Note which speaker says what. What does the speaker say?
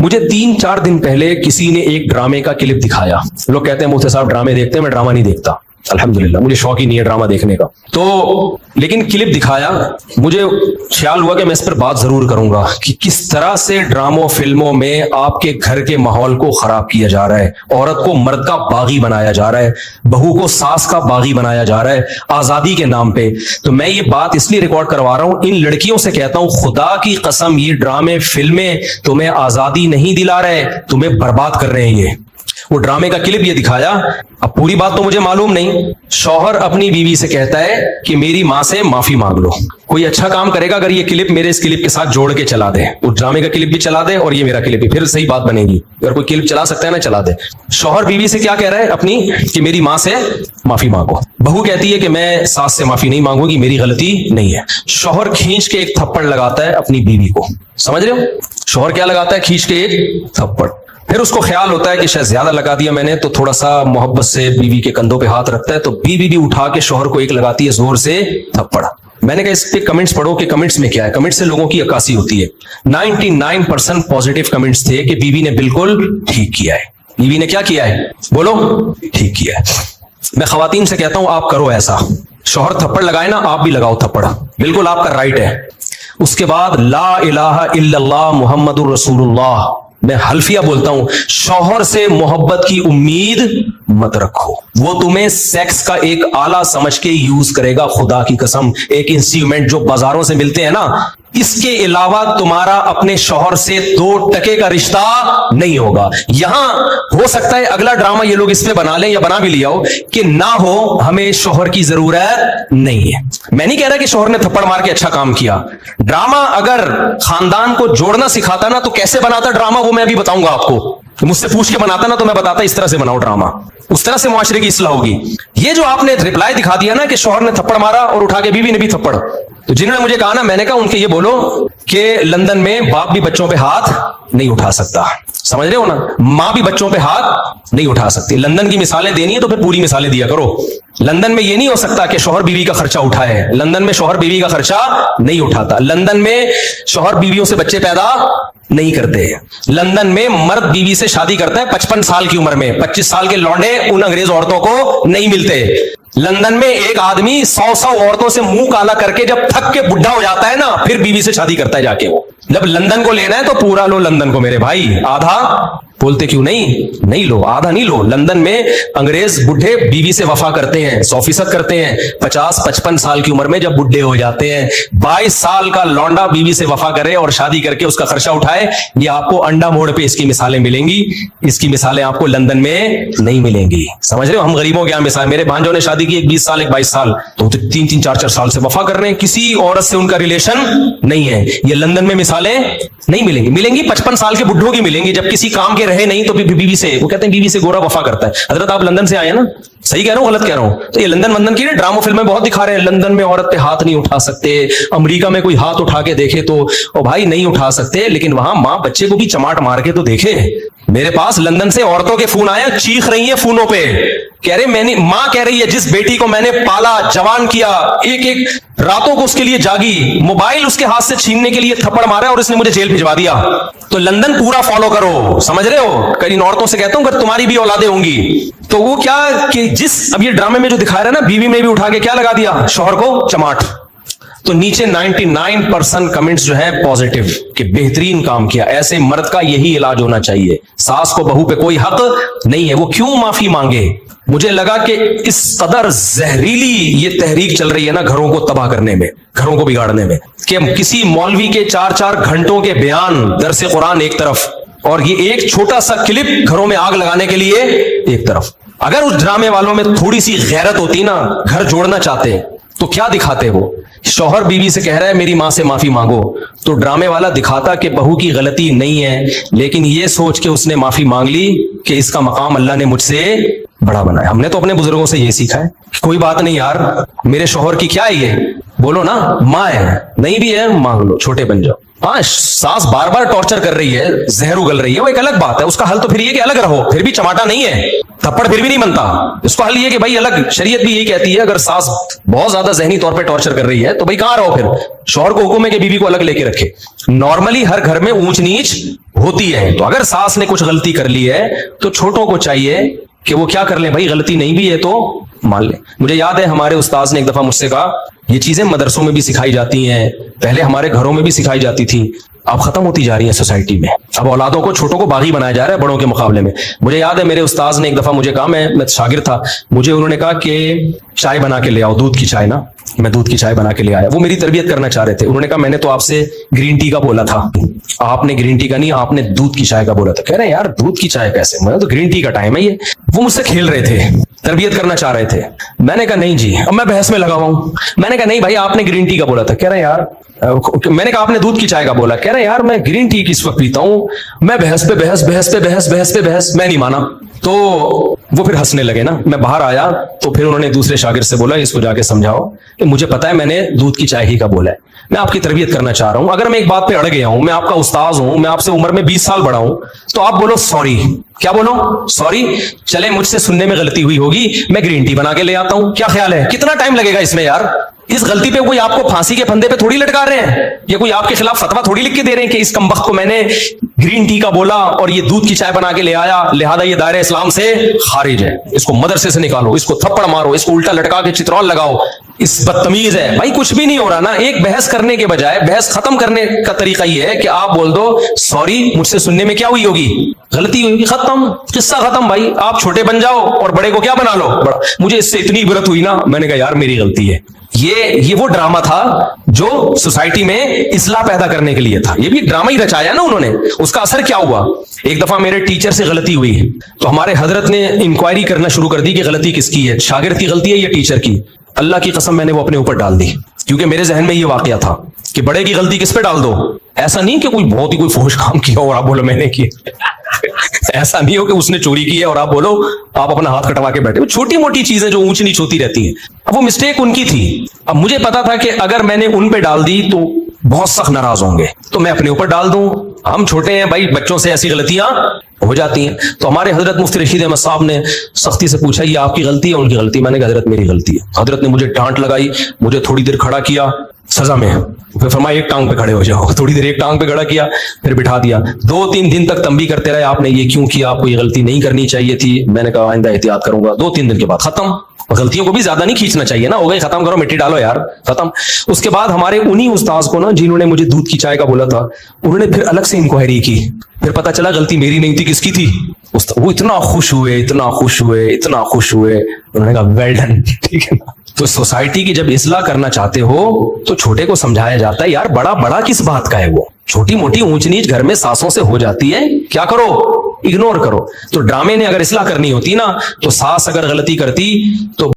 Speaker 1: मुझे 3-4 दिन पहले किसी ने एक ड्रामे का क्लिप दिखाया। लोग कहते हैं मुफ्ती साहब ड्रामे देखते हैं, मैं ड्रामा नहीं देखता, अल्हम्दुलिल्लाह, मुझे शौक ही नहीं है ड्रामा देखने का। तो लेकिन क्लिप दिखाया, मुझे ख्याल हुआ कि मैं इस पर बात जरूर करूंगा कि किस तरह से ड्रामों फिल्मों में आपके घर के माहौल को खराब किया जा रहा है, औरत को मर्द का बागी बनाया जा रहा है, बहू को सास का बागी बनाया जा रहा है आजादी के नाम पे। तो मैं ये बात इसलिए रिकॉर्ड करवा रहा हूं, इन लड़कियों से कहता हूं खुदा की कसम ये ड्रामे फिल्में तुम्हें आजादी नहीं दिला रहे, तुम्हें बर्बाद कर रहे हैं। ये वो ड्रामे का क्लिप ये दिखाया, अब पूरी बात तो मुझे मालूम नहीं। शौहर अपनी बीवी से कहता है कि मेरी मां से माफी मांग लो। कोई अच्छा काम करेगा अगर ये क्लिप मेरे इस क्लिप के साथ जोड़ के चला दे, वो ड्रामे का क्लिप भी चला दे और ये मेरा क्लिप भी, फिर सही बात बनेगी। अगर कोई क्लिप चला सकता है ना, चला दे। शौहर बीवी से क्या कह रहा है अपनी, कि मेरी मां से माफी मांगो। बहू कहती है कि मैं सास से माफी नहीं मांगूंगी, मेरी गलती नहीं है। शौहर खींच के एक थप्पड़ लगाता है अपनी बीवी को, समझ रहे हो? शौहर क्या लगाता है? खींच के एक थप्पड़। फिर उसको ख्याल होता है कि शायद ज्यादा लगा दिया मैंने, तो थोड़ा सा मोहब्बत से बीवी के कंधों पे हाथ रखता है, तो बीवी भी उठा के शौहर को एक लगाती है जोर से थप्पड़। मैंने कहा इस पे कमेंट्स पढ़ो कि कमेंट्स में क्या है। कमेंट्स से लोगों की अक्कासी होती है। 99% पॉजिटिव कमेंट्स थे कि बीवी ने बिल्कुल ठीक किया है। बीवी ने क्या किया है? बोलो, ठीक किया है। मैं खवातीन से कहता हूं आप करो ऐसा, शौहर थप्पड़ लगाए ना, आप भी लगाओ थप्पड़, बिल्कुल आपका राइट है। उसके बाद ला इलाहा इल्लल्लाह मुहम्मदुर रसूलुल्लाह, मैं हल्फिया बोलता हूं, शौहर से मोहब्बत की उम्मीद मत रखो, वो तुम्हें सेक्स का एक आला समझ के यूज करेगा। खुदा की कसम, एक इंस्ट्रूमेंट जो बाजारों से मिलते हैं ना, इसके अलावा तुम्हारा अपने शौहर से 2 टके का रिश्ता नहीं होगा। यहां हो सकता है अगला ड्रामा ये लोग इस पे बना लें या बना भी लिया हो कि ना हो, हमें शौहर की जरूरत नहीं है। मैं नहीं कह रहा कि शौहर ने थप्पड़ मार के अच्छा काम किया। ड्रामा अगर खानदान को जोड़ना सिखाता ना, तो कैसे बनाता ड्रामा वो मैं अभी बताऊंगा आपको। मुझसे पूछ के बनाता ना, तो मैं बताता इस तरह से बनाओ ड्रामा, उस तरह से मुआशरे की इस्लाह होगी। ये जो आपने रिप्लाई दिखा दिया ना कि शौहर ने थप्पड़ मारा और उठा के बीवी ने भी थप्पड़, तो जिन्होंने मुझे कहा ना, मैंने कहा उनके ये बोलो कि लंदन में बाप भी बच्चों पे हाथ नहीं उठा सकता, समझ रहे हो ना? मां भी बच्चों पे हाथ नहीं उठा सकती। लंदन की मिसालें देनी है तो फिर पूरी मिसालें दिया करो। लंदन में ये नहीं हो सकता कि शौहर बीवी का खर्चा उठाए, लंदन में शौहर बीवी का खर्चा नहीं उठाता। लंदन में शौहर बीवियों से बच्चे पैदा नहीं करते। लंदन में मर्द बीवी से शादी करता है 55 साल की उम्र में। 25 साल के लौंडे उन अंग्रेज औरतों को नहीं मिलते। लंदन में एक आदमी 100 औरतों से मुंह काला करके जब थक के बुढ़ा हो जाता है ना, फिर बीवी से शादी करता है जाके वो। जब लंदन को लेना है तो पूरा लो लंदन को मेरे भाई, आधा बोलते क्यों नहीं लो, आधा नहीं लो। लंदन में अंग्रेज बुढ़े बीवी से वफा करते हैं, 100% करते हैं। 50-55 साल की उम्र में जब बुढ़े हो जाते हैं, 22 साल का लौंडा बीवी से वफा करे और शादी करके उसका खर्चा उठाए, ये आपको अंडा मोड़ पे इसकी मिसालें मिलेंगी। इसकी मिसालें आपको लंदन में नहीं मिलेंगी, समझ रहे हो? हम गरीबों के यहाँ मिसाल, मेरे भांजों ने शादी की, एक 20 साल एक 22 साल, तो 3-3, 4-4 साल से वफा कर रहे हैं, किसी औरत से उनका रिलेशन नहीं है। ये लंदन में मिसालें नहीं मिलेंगी। मिलेंगी 55 साल के बुढ़ों की मिलेंगी, जब किसी काम के रहे नहीं तो बीवी से, वो कहते हैं बीवी से गोरा वफा करता है। हजरत आप लंदन से आए ना, सही कह रहा हूं गलत कह रहा हूं? तो ये लंदन की ड्रामा फिल्में बहुत दिखा रहे हैं, लंदन में औरत पे हाथ नहीं उठा सकते। अमेरिका में कोई हाथ उठा के देखे तो ओ भाई नहीं उठा सकते, लेकिन वहां मां बच्चे को भी चमाट मार के तो देखे। मेरे पास लंदन से औरतों के फोन आए, चीख रही है फोनों पे, कह रहे मैंने, मां कह रही है जिस बेटी को मैंने पाला, जवान किया, एक एक रातों को उसके लिए जागी, मोबाइल उसके हाथ से छीनने के लिए थप्पड़ मारा और इसने मुझे जेल भिजवा दिया। तो लंदन पूरा फॉलो करो, समझ रहे हो? कई औरतों से कहता हूं अगर तुम्हारी भी औलादे होंगी तो वो क्या कि जिस अब ये ड्रामे में जो दिखाया रहा ना, बीवी ने भी उठा के क्या लगा दिया? शौहर को चमाट। तो नीचे 99% कमेंट्स जो है पॉजिटिव कि बेहतरीन काम किया, ऐसे मर्द का यही इलाज होना चाहिए। सास को बहू पे कोई हक नहीं है, वो क्यों माफी मांगे? मुझे लगा कि इस कदर जहरीली ये तहरीक चल रही है ना घरों को तबाह करने में, घरों को बिगाड़ने में, कि किसी मौलवी के 4-4 घंटों के बयान, दरसे कुरान एक तरफ, और ये एक छोटा सा क्लिप घरों में आग लगाने के लिए एक तरफ। अगर उस ड्रामे वालों में थोड़ी सी गैरत होती ना, घर जोड़ना चाहते तो क्या दिखाते? वो शौहर बीवी से कह रहा है मेरी मां से माफी मांगो, तो ड्रामे वाला दिखाता कि बहू की गलती नहीं है, लेकिन ये सोच के उसने माफी मांग ली कि इसका मकाम अल्लाह ने मुझसे बड़ा बनाया। हमने तो अपने बुजुर्गों से ये सीखा है, कोई बात नहीं यार, मेरे शौहर की क्या है ये, बोलो ना, माँ है, नहीं भी है मांग लो, छोटे बन जाओ। हाँ, सास बार बार टॉर्चर कर रही है, जहर उगल रही है, वो एक अलग बात है, उसका हल तो फिर ये कि अलग रहो, फिर भी चमाटा नहीं है, थप्पड़ फिर भी नहीं बनता। इसको हल ये कि भाई अलग, शरीयत भी यही कहती है अगर सास बहुत ज्यादा जहनी तौर पे टॉर्चर कर रही है तो भाई कहां रहो, फिर शौहर को हुक्म है कि बीवी को अलग लेके रखे। नॉर्मली हर घर में ऊंच नीच होती है, तो अगर सास ने कुछ गलती कर ली है तो छोटों को चाहिए कि वो क्या कर ले भाई, गलती नहीं भी है तो मान ले। मुझे याद है हमारे उस्ताद ने एक दफा मुझसे कहा ये चीजें मदरसों में भी सिखाई जाती हैं, पहले हमारे घरों में भी सिखाई जाती थी, अब खत्म होती जा रही है सोसाइटी में। अब औलादों को, छोटों को बागी बनाया जा रहा है बड़ों के मुकाबले में। मुझे याद है मेरे उस्ताद ने एक दफा मुझे कहा, मैं शागिर्द था, मुझे उन्होंने कहा कि चाय बना के ले आओ, दूध की चाय ना। मैं दूध की चाय बना के ले आया। वो मेरी तरबियत करना चाह रहे थे। उन्होंने कहा मैंने तो आपसे ग्रीन टी का बोला था, आपने ग्रीन टी का नहीं, आपने दूध की चाय का बोला था। कह रहे हैं यार दूध की चाय कैसे, मैं तो ग्रीन टी का टाइम है ये। वो मुझसे खेल रहे थे, तरबियत करना चाह रहे थे। मैंने कहा नहीं जी, अब मैं बहस में लगा हुआ हूं। मैंने कहा नहीं भाई आपने ग्रीन टी का बोला था। कह रहे हैं यार, मैंने कहा आपने दूध की चाय का बोला। कह रहे हैं यार मैं ग्रीन टी किस वक्त पीता हूं, मैं बहस पे बहस, बहस पे बहस, बहस पे बहस, मैं नहीं माना। तो वो फिर हंसने लगे ना। मैं बाहर आया तो फिर उन्होंने दूसरे शागिर्द से बोला इसको जाके समझाओ कि मुझे पता है मैंने दूध की चाय ही का बोला है, मैं आपकी तरबियत करना चाह रहा हूं। अगर मैं एक बात पे अड़ गया हूं, मैं आपका उस्ताद हूं, मैं आपसे उम्र में 20 साल बड़ा हूं, तो आप बोलो सॉरी। क्या बोलो? सॉरी। चले मुझसे सुनने में गलती हुई होगी, मैं ग्रीन टी बना के ले आता हूं, क्या ख्याल है? कितना टाइम लगेगा इसमें यार? इस गलती पे कोई आपको फांसी के फंदे पे थोड़ी लटका रहे हैं, ये कोई आपके खिलाफ फतवा थोड़ी लिख के दे रहे हैं कि इस कमबख्त को मैंने ग्रीन टी का बोला और ये दूध की चाय बना के ले आया, लिहाजा ये दायरे इस्लाम से खारिज है, इसको मदरसे से निकालो, इसको थप्पड़ मारो, इसको उल्टा लटका के चित्रौल लगाओ, इस बदतमीज है। भाई कुछ भी नहीं हो रहा ना। एक बहस करने के बजाय बहस खत्म करने का तरीका ये है कि आप बोल दो सॉरी, मुझसे सुनने में क्या हुई होगी, गलती हुई होगी, खत्म, किस्सा खत्म। भाई आप छोटे बन जाओ और बड़े को क्या बना लो, बड़ा। मुझे इससे इतनी इबरत हुई ना, मैंने कहा यार मेरी गलती है। ये वो ड्रामा था जो सोसाइटी में इस्लाह पैदा करने के लिए था। ये भी ड्रामा ही रचाया ना उन्होंने। उसका असर क्या हुआ? एक दफा मेरे टीचर से गलती हुई तो हमारे हजरत ने इंक्वायरी करना शुरू कर दी कि गलती किसकी है, शागिर्द की गलती है या टीचर की। अल्लाह की कसम मैंने वो अपने ऊपर डाल दी, क्योंकि मेरे जहन में ये वाकया था कि बड़े की गलती किस पे डाल दो। ऐसा नहीं कि कोई बहुत ही कोई फौज काम किया और आप बोलो मैंने किया। ऐसा नहीं हो कि उसने चोरी की है और आप बोलो, आप अपना हाथ कटवा के बैठे। छोटी मोटी चीजें जो ऊंच नीच होती रहती हैं। अब वो मिस्टेक उनकी थी। अब मुझे पता था कि अगर मैंने उन पे डाल दी तो बहुत सख्त नाराज होंगे, तो मैं अपने ऊपर डाल दूं। हम छोटे हैं भाई, बच्चों से ऐसी गलतियां हो जाती हैं। तो हमारे हजरत मुफ्ती रशीद अहमद साहब ने सख्ती से पूछा ये आपकी गलती है उनकी गलती? मैंने कहा हजरत मेरी गलती है। हजरत ने मुझे डांट लगाई, मुझे थोड़ी देर खड़ा किया सजा में, फिर फरमाया एक टांग पे खड़े हो जाओ। थोड़ी देर एक टांग पे खड़ा किया, फिर बिठा दिया। 2-3 दिन तक तंबी करते रहे, आपने ये क्यों किया, आपको ये गलती नहीं करनी चाहिए थी। मैंने कहा आइंदा एहतियात करूंगा। 2-3 दिन के बाद खत्म। गलतियों को भी ज्यादा नहीं खींचना चाहिए ना, हो गई खत्म करो, मिट्टी डालो यार, खत्म। उसके बाद हमारे उन्हीं उस्ताद को ना, जिन्होंने मुझे दूध की चाय का बोला था, उन्होंने फिर अलग से इंक्वायरी की। फिर पता चला गलती मेरी नहीं थी, किसकी थी? वो इतना खुश हुए, इतना खुश हुए, इतना खुश हुए। उन्होंने कहा वेल डन, ठीक है ना। तो सोसाइटी की जब इस्लाह करना चाहते हो तो छोटे को समझाया जाता है यार बड़ा बड़ा किस बात का है, वो छोटी मोटी ऊंच नीच घर में सासों से हो जाती है, क्या करो, इग्नोर करो। तो ड्रामे ने अगर इस्लाह करनी होती ना, तो सास अगर गलती करती तो